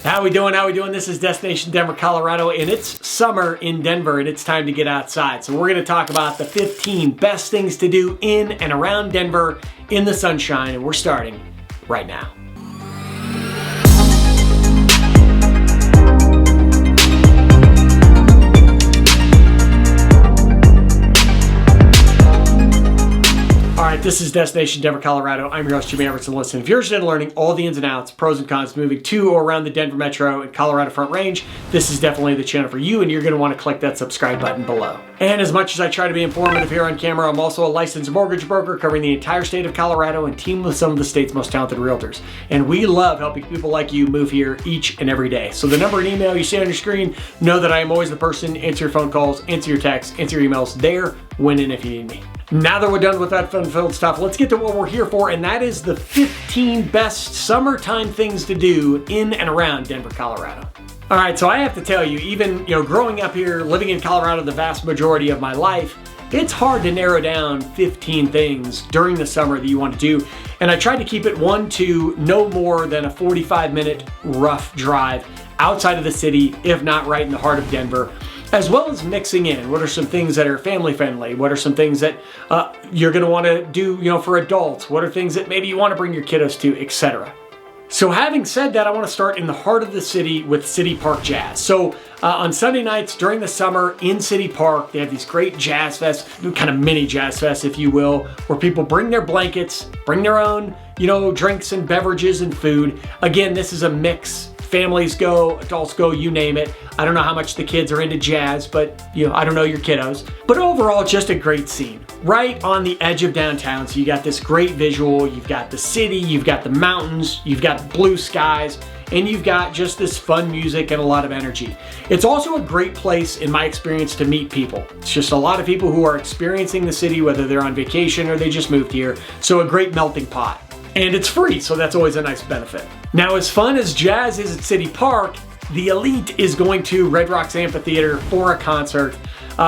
How we doing? How we doing? This is Destination Denver, Colorado, and it's summer in Denver, and it's time to get outside. So we're going to talk about the 15 best things to do in and around Denver in the sunshine, and we're starting right now. Alright, this is Destination Denver, Colorado. I'm your host, Jimmy Everson. Listen, if you're interested in learning all the ins and outs, pros and cons of moving to or around the Denver Metro and Colorado Front Range, this is definitely the channel for you, and you're going to want to click that subscribe button below. And as much as I try to be informative here on camera, I'm also a licensed mortgage broker covering the entire state of Colorado and team with some of the state's most talented realtors. And we love helping people like you move here each and every day. So the number and email you see on your screen, know that I am always the person. Answer your phone calls, answer your texts, answer your emails there, when and if you need me. Now that we're done with that fun-filled stuff, let's get to what we're here for, and that is the 15 best summertime things to do in and around Denver, Colorado. All right, so I have to tell you, even growing up here, living in Colorado the vast majority of my life, it's hard to narrow down 15 things during the summer that you want to do. And I tried to keep it one to no more than a 45-minute rough drive outside of the city, if not right in the heart of Denver, as well as mixing in what are some things that are family friendly, what are some things that you're going to want to do for adults, what are things that maybe you want to bring your kiddos to, etc. So having said that, I want to start in the heart of the city with City Park Jazz. So on Sunday nights during the summer in City Park, they have these great jazz fests, kind of mini jazz fests, if you will, where people bring their blankets, bring their own, drinks and beverages and food. Again, this is a mix. Families go, adults go, you name it. I don't know how much the kids are into jazz, but I don't know your kiddos. But overall, just a great scene. Right on the edge of downtown, so you got this great visual, you've got the city, you've got the mountains, you've got blue skies, and you've got just this fun music and a lot of energy. It's also a great place, in my experience, to meet people. It's just a lot of people who are experiencing the city, whether they're on vacation or they just moved here, so a great melting pot. And it's free, so that's always a nice benefit. Now, as fun as jazz is at City Park, the elite is going to Red Rocks Amphitheater for a concert.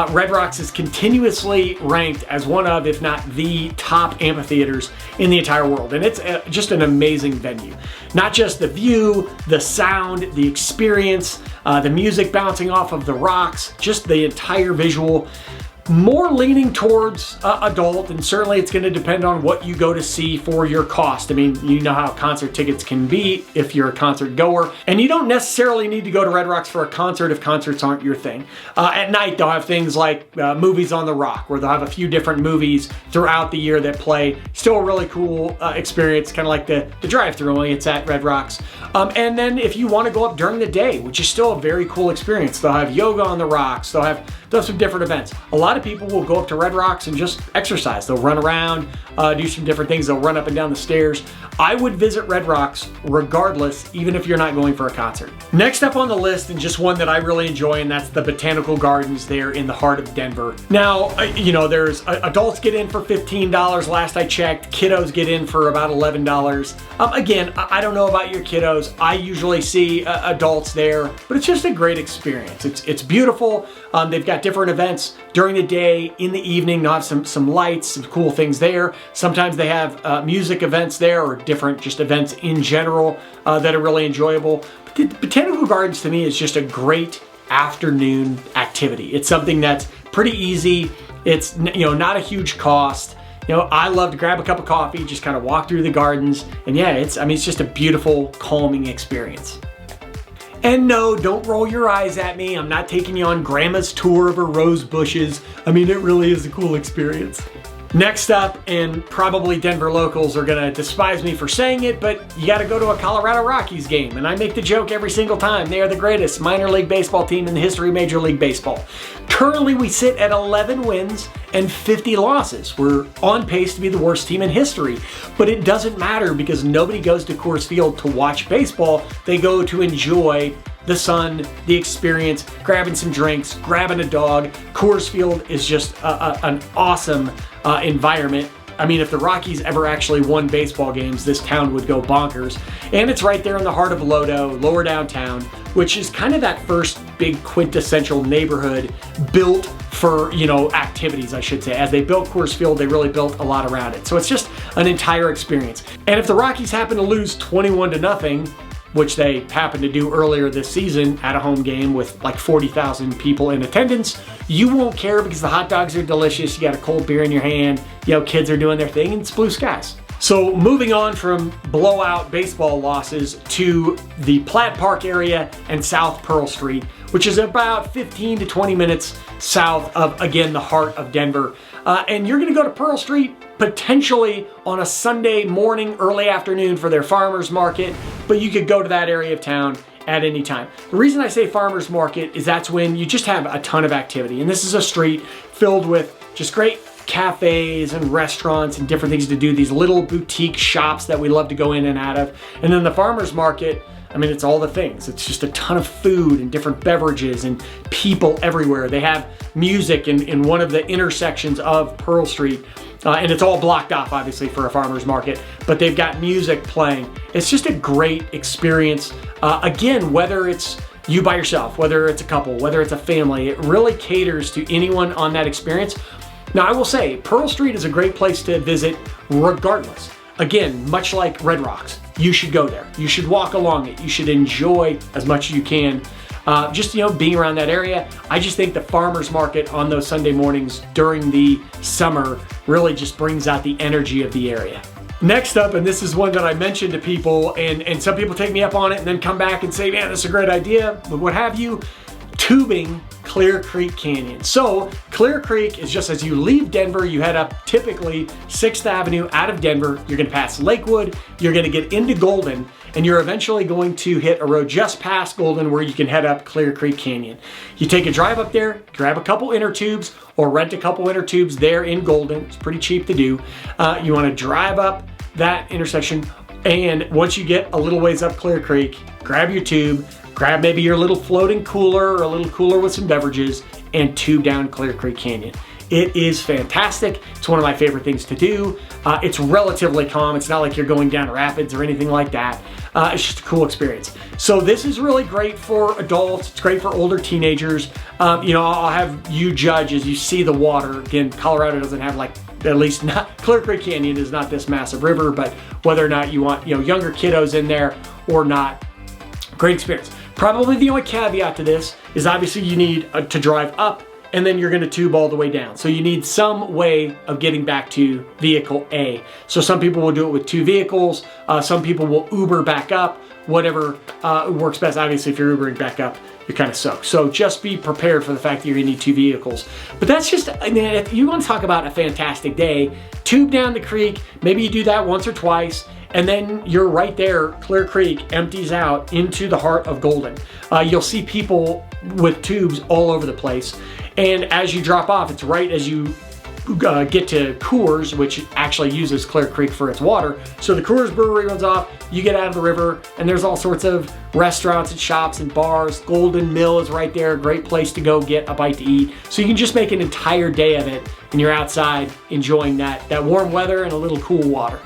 Red Rocks is continuously ranked as one of, if not the top amphitheaters in the entire world. And it's just an amazing venue. Not just the view, the sound, the experience, the music bouncing off of the rocks, just the entire visual. More leaning towards adult, and certainly it's going to depend on what you go to see for your cost. I mean, you know how concert tickets can be if you're a concert goer, and you don't necessarily need to go to Red Rocks for a concert if concerts aren't your thing. At night, they'll have things like Movies on the Rock, where they'll have a few different movies throughout the year that play. Still a really cool experience, kind of like the drive-thru, only it's at Red Rocks. And then if you want to go up during the day, which is still a very cool experience, they'll have yoga on the rocks, they'll have some different events. A lot of people will go up to Red Rocks and just exercise. They'll run around, do some different things. They'll run up and down the stairs. I would visit Red Rocks regardless, even if you're not going for a concert. Next up on the list, and just one that I really enjoy, and that's the Botanical Gardens there in the heart of Denver. Now, there's adults get in for $15 last I checked. Kiddos get in for about $11. Again, I don't know about your kiddos. I usually see adults there, but it's just a great experience. It's beautiful. They've got different events during the day, in the evening. They'll have some lights, some cool things there. Sometimes they have music events there, or different just events in general that are really enjoyable. But the Botanical Gardens to me is just a great afternoon activity. It's something that's pretty easy. It's not a huge cost. I love to grab a cup of coffee, just kind of walk through the gardens, and yeah, it's just a beautiful, calming experience. And no, don't roll your eyes at me. I'm not taking you on grandma's tour of her rose bushes. I mean, it really is a cool experience. Next up, and probably Denver locals are gonna despise me for saying it, but you gotta go to a Colorado Rockies game. And I make the joke every single time. They are the greatest minor league baseball team in the history of Major League Baseball. Currently, we sit at 11 wins and 50 losses. We're on pace to be the worst team in history. But it doesn't matter, because nobody goes to Coors Field to watch baseball. They go to enjoy the sun, the experience, grabbing some drinks, grabbing a dog. Coors Field is just an awesome environment. I mean, if the Rockies ever actually won baseball games, this town would go bonkers. And it's right there in the heart of Lodo, lower downtown, which is kind of that first big quintessential neighborhood built for, activities, I should say. As they built Coors Field, they really built a lot around it. So it's just an entire experience. And if the Rockies happen to lose 21-0, which they happened to do earlier this season at a home game with like 40,000 people in attendance, you won't care because the hot dogs are delicious. You got a cold beer in your hand, you know, kids are doing their thing, and it's blue skies. So moving on from blowout baseball losses to the Platt Park area and South Pearl Street, which is about 15 to 20 minutes south of, again, the heart of Denver. And you're gonna go to Pearl Street potentially on a Sunday morning, early afternoon for their farmers market, but you could go to that area of town at any time. The reason I say farmers market is that's when you just have a ton of activity. And this is a street filled with just great cafes and restaurants and different things to do, these little boutique shops that we love to go in and out of. And then the farmers market, I mean, it's all the things. It's just a ton of food and different beverages and people everywhere. They have music in one of the intersections of Pearl Street. And it's all blocked off, obviously, for a farmer's market, but they've got music playing. It's just a great experience. Again, whether it's you by yourself, whether it's a couple, whether it's a family, it really caters to anyone on that experience. Now, I will say, Pearl Street is a great place to visit regardless. Again, much like Red Rocks, you should go there. You should walk along it. You should enjoy as much as you can. Just, you know, being around that area. I just think the farmer's market on those Sunday mornings during the summer really just brings out the energy of the area. Next up, and this is one that I mentioned to people, and some people take me up on it and then come back and say, man, that's a great idea, but what have you, tubing Clear Creek Canyon. So Clear Creek is just as you leave Denver, you head up typically 6th Avenue out of Denver. You're gonna pass Lakewood, you're gonna get into Golden, and you're eventually going to hit a road just past Golden where you can head up Clear Creek Canyon. You take a drive up there, grab a couple inner tubes or rent a couple inner tubes there in Golden. It's pretty cheap to do. You wanna drive up that intersection, and once you get a little ways up Clear Creek, grab your tube, grab maybe your little floating cooler or a little cooler with some beverages, and tube down Clear Creek Canyon. It is fantastic. It's one of my favorite things to do. It's relatively calm. It's not like you're going down rapids or anything like that. It's just a cool experience. So this is really great for adults. It's great for older teenagers. You know, I'll have you judge as you see the water. Again, Colorado doesn't have like, at least not, Clear Creek Canyon is not this massive river, but whether or not you want, you know, younger kiddos in there or not, great experience. Probably the only caveat to this is obviously you need to drive up and then you're gonna tube all the way down. So you need some way of getting back to vehicle A. So some people will do it with 2 vehicles. Some people will Uber back up, whatever works best. Obviously, if you're Ubering back up, you're kind of soaked. So just be prepared for the fact that you're gonna need 2 vehicles. But that's just, I mean, if you wanna talk about a fantastic day, tube down the creek, maybe you do that once or twice, and then you're right there. Clear Creek empties out into the heart of Golden. You'll see people with tubes all over the place. And as you drop off, it's right as you get to Coors, which actually uses Clear Creek for its water. So the Coors brewery runs off, you get out of the river, and there's all sorts of restaurants and shops and bars. Golden Mill is right there, a great place to go get a bite to eat. So you can just make an entire day of it, and you're outside enjoying that warm weather and a little cool water.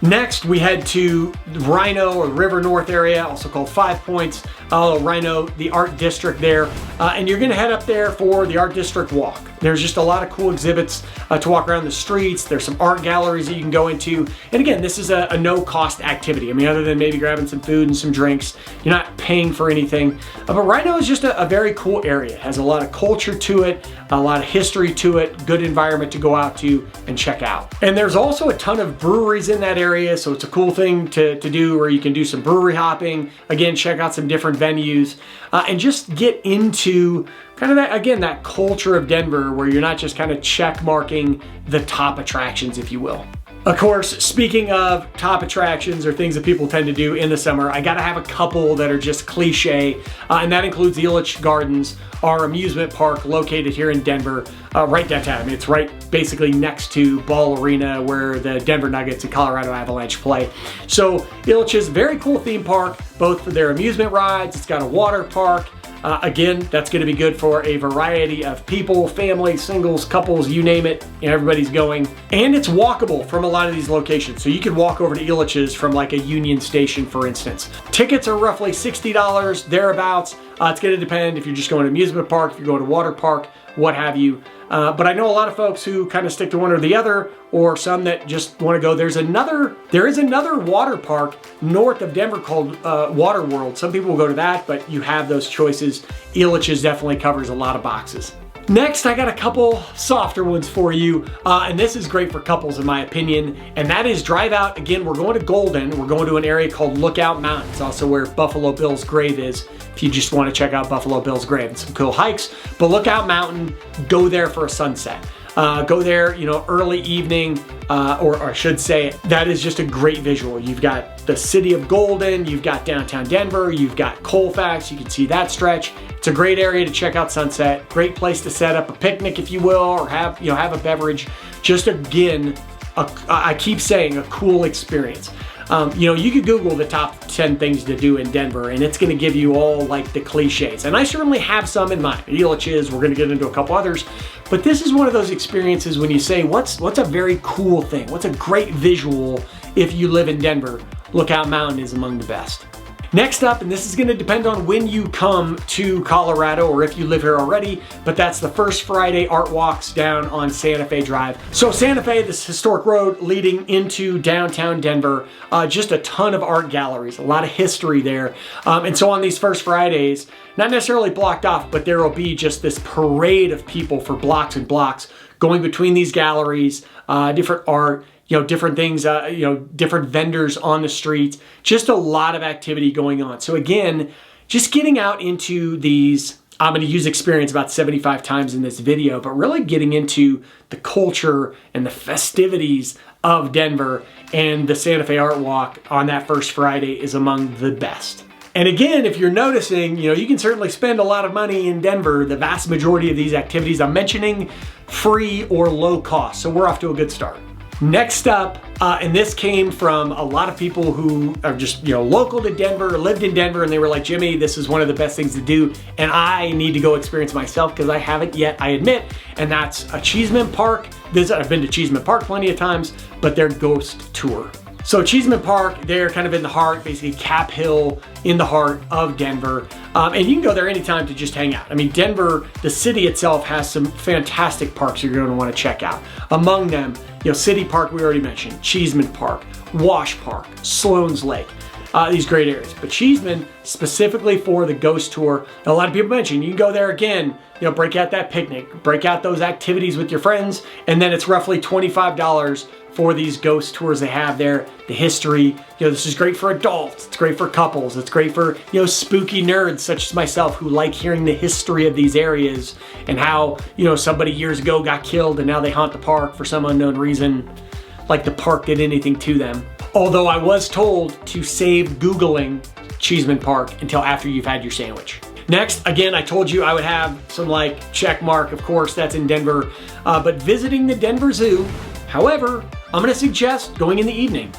Next, we head to Rhino, or River North area, also called 5 Points. Rhino, the art district there. And you're gonna head up there for the art district walk. There's just a lot of cool exhibits to walk around the streets. There's some art galleries that you can go into. And again, this is a no-cost activity. I mean, other than maybe grabbing some food and some drinks, you're not paying for anything. But Rhino is just a very cool area. It has a lot of culture to it, a lot of history to it, good environment to go out to and check out. And there's also a ton of breweries in that area, so it's a cool thing to do where you can do some brewery hopping. Again, check out some different venues and just get into kind of that, again, that culture of Denver where you're not just kind of check marking the top attractions, if you will. Of course, speaking of top attractions or things that people tend to do in the summer, I gotta have a couple that are just cliche, and that includes the Ilitch Gardens, our amusement park located here in Denver, right downtown. I mean, it's right basically next to Ball Arena where the Denver Nuggets and Colorado Avalanche play. So Ilitch is a very cool theme park, both for their amusement rides. It's got a water park. Again, that's going to be good for a variety of people, families, singles, couples, you name it, everybody's going. And it's walkable from a lot of these locations. So you could walk over to Ilitch's from like a Union Station, for instance. Tickets are roughly $60, thereabouts. It's going to depend if you're just going to amusement park, if you're going to water park, what have you. But I know a lot of folks who kind of stick to one or the other, or some that just want to go. There is another water park north of Denver called Water World. Some people will go to that, but you have those choices. Elitch's definitely covers a lot of boxes. Next, I got a couple softer ones for you, and this is great for couples in my opinion, and that is drive out. Again, we're going to Golden. We're going to an area called Lookout Mountain. It's also where Buffalo Bill's grave is, if you just want to check out Buffalo Bill's grave and some cool hikes. But Lookout Mountain, go there for a sunset. Go there, early evening, or I should say, that is just a great visual. You've got the city of Golden, you've got downtown Denver, you've got Colfax, you can see that stretch. It's a great area to check out sunset. Great place to set up a picnic, if you will, or have a beverage. Just again, I keep saying, a cool experience. You could Google the top 10 things to do in Denver, and it's going to give you all like the cliches. And I certainly have some in mind. Elitch's, we're going to get into a couple others. But this is one of those experiences when you say, what's a very cool thing? What's a great visual if you live in Denver? Lookout Mountain is among the best. Next up, and this is going to depend on when you come to Colorado or if you live here already, but that's the First Friday Art Walks down on Santa Fe Drive. So Santa Fe, this historic road leading into downtown Denver, just a ton of art galleries, a lot of history there. And so on these First Fridays, not necessarily blocked off, but there will be just this parade of people for blocks and blocks going between these galleries, different art, different things, different vendors on the streets, just a lot of activity going on. So again, just getting out into these, I'm going to use experience about 75 times in this video, but really getting into the culture and the festivities of Denver, and the Santa Fe Art Walk on that First Friday is among the best. And again, if you're noticing, you can certainly spend a lot of money in Denver. The vast majority of these activities I'm mentioning, free or low cost. So we're off to a good start. Next up, and this came from a lot of people who are just, local to Denver, lived in Denver, and they were like, Jimmy, this is one of the best things to do, and I need to go experience myself because I haven't yet, I admit, and that's Achievement Park. I've been to Achievement Park plenty of times, but their ghost tour. So Achievement Park, they're kind of in the heart, basically Cap Hill in the heart of Denver. And you can go there anytime to just hang out. I mean, Denver, the city itself has some fantastic parks you're going to want to check out. Among them, City Park, we already mentioned, Cheeseman Park, Wash Park, Sloan's Lake. These great areas. But Cheeseman, specifically for the ghost tour, a lot of people mention, you can go there again, break out that picnic, break out those activities with your friends, and then it's roughly $25 for these ghost tours they have there. The history, this is great for adults, it's great for couples, it's great for, spooky nerds such as myself who like hearing the history of these areas and how, somebody years ago got killed and now they haunt the park for some unknown reason, like the park did anything to them. Although I was told to save Googling Cheeseman Park until after you've had your sandwich. Next, again, I told you I would have some check mark, of course, that's in Denver, but visiting the Denver Zoo. However, I'm going to suggest going in the evening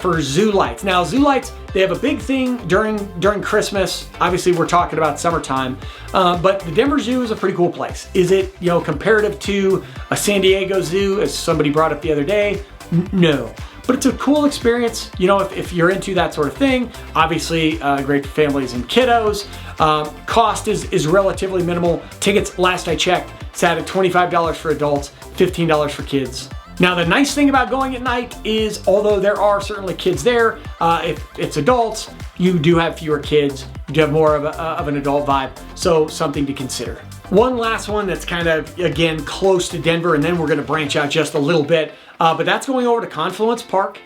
for zoo lights. Now, zoo lights, they have a big thing during Christmas. Obviously, we're talking about summertime, but the Denver Zoo is a pretty cool place. Is it, comparative to a San Diego Zoo, as somebody brought up the other day? No. But it's a cool experience, if you're into that sort of thing. Obviously, great for families and kiddos. Cost is relatively minimal. Tickets, last I checked, sat at $25 for adults, $15 for kids. Now, the nice thing about going at night is, although there are certainly kids there, if it's adults, you do have fewer kids. You do have more of an adult vibe, so something to consider. One last one that's kind of, again, close to Denver, and then we're going to branch out just a little bit, but that's going over to Confluence Park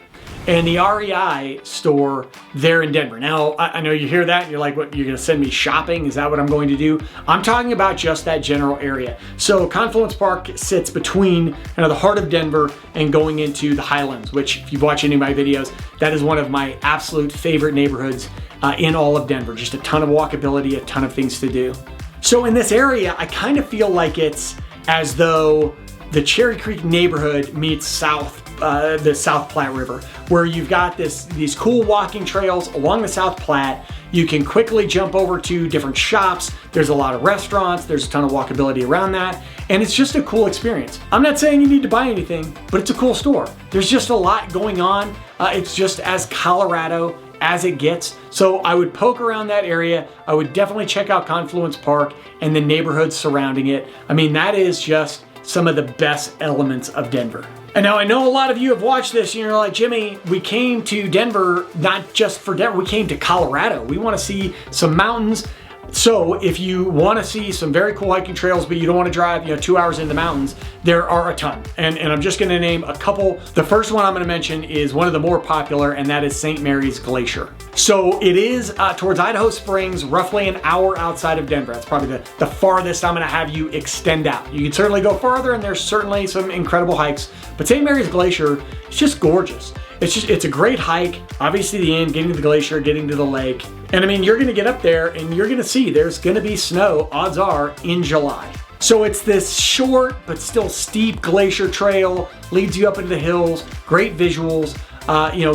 and the REI store there in Denver. Now, I know you hear that and you're like, what, you're going to send me shopping? Is that what I'm going to do? I'm talking about just that general area. So Confluence Park sits between the heart of Denver and going into the Highlands, which if you've watched any of my videos, that is one of my absolute favorite neighborhoods in all of Denver. Just a ton of walkability, a ton of things to do. So in this area, I kind of feel like it's as though the Cherry Creek neighborhood meets the South Platte River, where you've got these cool walking trails along the South Platte. You can quickly jump over to different shops. There's a lot of restaurants. There's a ton of walkability around that. And it's just a cool experience. I'm not saying you need to buy anything, but it's a cool store. There's just a lot going on. It's just as Colorado as it gets. So I would poke around that area. I would definitely check out Confluence Park and the neighborhoods surrounding it. I mean, that is just some of the best elements of Denver. And now I know a lot of you have watched this and you're like, Jimmy, we came to Denver not just for Denver, we came to Colorado. We want to see some mountains. So if you want to see some very cool hiking trails, but you don't want to drive 2 hours in the mountains, there are a ton. And I'm just going to name a couple. The first one I'm going to mention is one of the more popular, and that is St. Mary's Glacier. So it is towards Idaho Springs, roughly an hour outside of Denver. That's probably the farthest I'm going to have you extend out. You can certainly go farther, and there's certainly some incredible hikes, but St. Mary's Glacier is just gorgeous. It's a great hike. Obviously the end, getting to the glacier, getting to the lake. And I mean, you're gonna get up there and you're gonna see there's gonna be snow, odds are, in July. So it's this short but still steep glacier trail, leads you up into the hills, great visuals,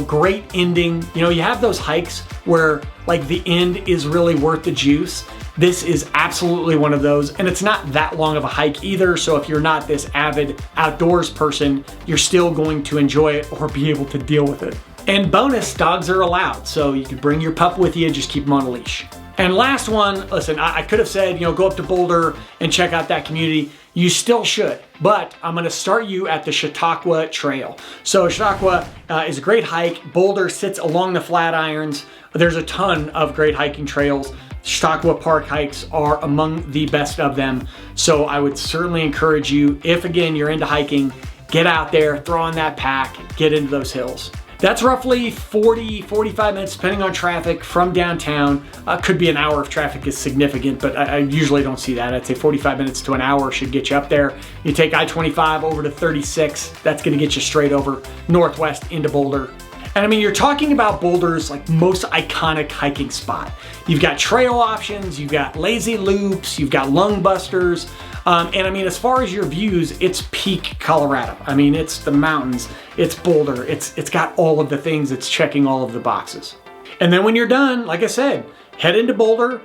great ending. You have those hikes where like the end is really worth the juice. This is absolutely one of those, and it's not that long of a hike either, so if you're not this avid outdoors person, you're still going to enjoy it or be able to deal with it. And bonus, dogs are allowed, so you can bring your pup with you, just keep them on a leash. And last one, listen, I could have said, go up to Boulder and check out that community. You still should, but I'm gonna start you at the Chautauqua Trail. So Chautauqua is a great hike. Boulder sits along the Flatirons. There's a ton of great hiking trails. Chautauqua Park hikes are among the best of them. So I would certainly encourage you, if again, you're into hiking, get out there, throw on that pack, get into those hills. That's roughly 45 minutes, depending on traffic, from downtown. Could be an hour if traffic is significant, but I usually don't see that. I'd say 45 minutes to an hour should get you up there. You take I-25 over to 36, that's gonna get you straight over northwest into Boulder. And I mean, you're talking about Boulder's like most iconic hiking spot. You've got trail options, you've got lazy loops, you've got lung busters. And I mean, as far as your views, it's peak Colorado. I mean, it's the mountains, it's Boulder, it's got all of the things, it's checking all of the boxes. And then when you're done, like I said, head into Boulder,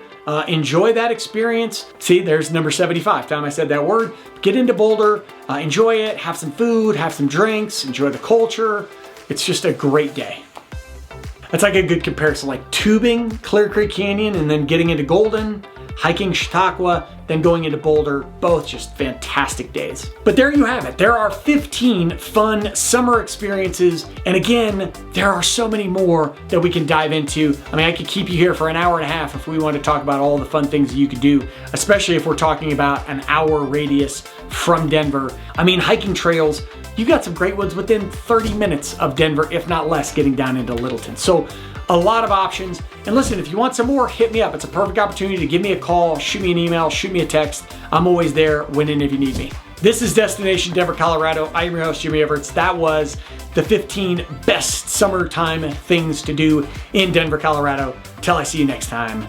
enjoy that experience. See, there's number 75, time I said that word. Get into Boulder, enjoy it, have some food, have some drinks, enjoy the culture. It's just a great day. That's like a good comparison, like tubing Clear Creek Canyon and then getting into Golden, hiking Chautauqua, then going into Boulder, both just fantastic days. But there you have it. There are 15 fun summer experiences. And again, there are so many more that we can dive into. I mean, I could keep you here for an hour and a half if we want to talk about all the fun things that you could do, especially if we're talking about an hour radius from Denver. I mean, hiking trails, you got some great ones within 30 minutes of Denver, if not less, getting down into Littleton. So a lot of options. And listen, if you want some more, hit me up. It's a perfect opportunity to give me a call, shoot me an email, shoot me a text. I'm always there, when and if you need me. This is Destination Denver, Colorado. I'm your host, Jimmy Everts. That was the 15 best summertime things to do in Denver, Colorado. Till I see you next time.